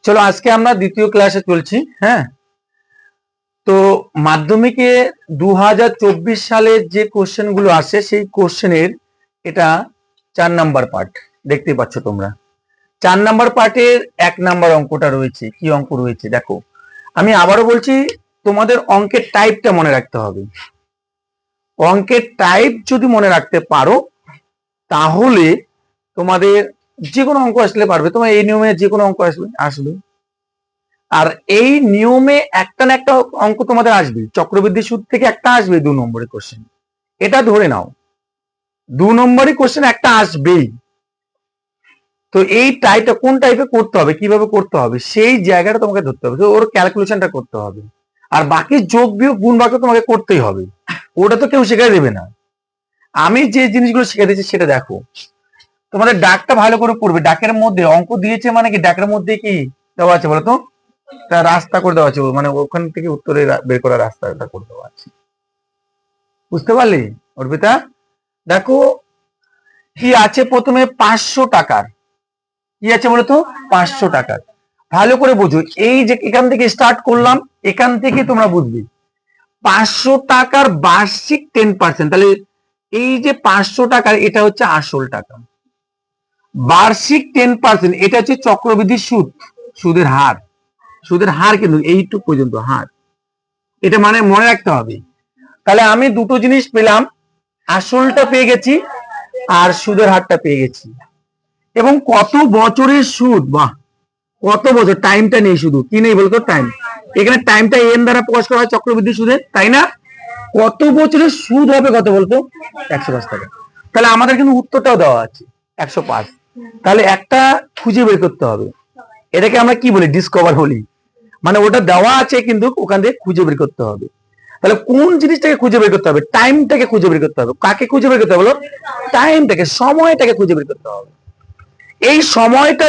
চলো আজকে আমরা দ্বিতীয় ক্লাসে চলছি। হ্যাঁ, তো মাধ্যমিকে 2024 সালের যে কোশ্চেন গুলো আসে সেই কোশ্চেনের এটা 4 নাম্বার পার্ট। দেখতে পাচ্ছ তোমরা 4 নাম্বার পার্টের 1 নাম্বার অঙ্কটা রয়েছে। কি অঙ্ক রয়েছে দেখো, আমি আবারও বলছি, তোমাদের অঙ্কের টাইপটা মনে রাখতে হবে। অঙ্কের টাইপ যদি মনে রাখতে পারো তাহলে তোমাদের যে কোনো অঙ্ক আসলে পারবে। তোমার এই নিয়মে যে কোনো অঙ্ক আসবে। আর এই নিয়মে একটা না একটা অঙ্ক তোমাদের আসবে, চক্রবৃদ্ধি সুদ থেকে একটা আসবে 2 নম্বরের কোশ্চেন, এটা ধরে নাও। 2 নম্বরের কোশ্চেন একটা আসবেই। তো এই টাইপটা কোন টাইপে করতে হবে, কিভাবে করতে হবে, সেই জায়গাটা তোমাকে ধরতে হবে, তো ওর ক্যালকুলেশনটা করতে হবে। আর বাকি যোগ বিয়োগ গুণ ভাগ তোমাকে করতেই হবে, ওটা তো কেউ শিখাই দেবে না। আমি যে জিনিসগুলো শিখে দিচ্ছি সেটা দেখো। তোমাদের ডাকটা ভালো করে পড়বে। ডাকের মধ্যে অঙ্ক দিয়েছে মানে কি, ডাকের মধ্যে কি দেওয়া আছে বলতো, তা রাস্তা করে দেওয়া আছে, মানে ওখান থেকে উত্তরে বের করার রাস্তাটা করে দেওয়া আছে। বুঝতে পারলি অর্পিতা? দেখো কি আছে, প্রথমে 500 টাকার কি আছে বলতো, 500 টাকার। ভালো করে বুঝো, এই যে এখান থেকে স্টার্ট করলাম, এখান থেকে তোমরা বুঝবে 500 টাকার বার্ষিক 10%। তাহলে এই যে 500 টাকার এটা হচ্ছে আসল টাকা, বার্ষিক 10%, এটা হচ্ছে চক্রবৃদ্ধি সুদ, সুদের হার। সুদের হার কিন্তু এইটুকু পর্যন্ত হার, এটা মানে মনে রাখতে হবে। তাহলে আমি দুটো জিনিস পেলাম, আসলটা পেয়ে গেছি আর সুদের হারটা পেয়ে গেছি। এবং কত বছরের সুদ, বাহ, কত বছর, টাইমটা নেই, শুধু কি নেই বলতো, টাইম। এখানে টাইমটা এন দ্বারা প্রকাশ করা হয় চক্রবৃদ্ধি সুদের, তাই না? কত বছরের সুদ হবে কত বলতো, 105 টাকা। তাহলে আমাদের কিন্তু উত্তরটাও দেওয়া আছে 105। তাহলে একটা খুঁজে বের করতে হবে, এটাকে আমরা কি বলি, ডিসকভার বলি। মানে ওটা দেওয়া আছে কিন্তু ওখান থেকে খুঁজে বের করতে হবে। তাহলে কোন জিনিসটাকে খুঁজে বের করতে হবে, টাইমটাকে খুঁজে বের করতে হবে। কাকে খুঁজে বের করতে হবে বলো, টাইমটাকে, সময়টাকে খুঁজে বের করতে হবে। এই সময়টা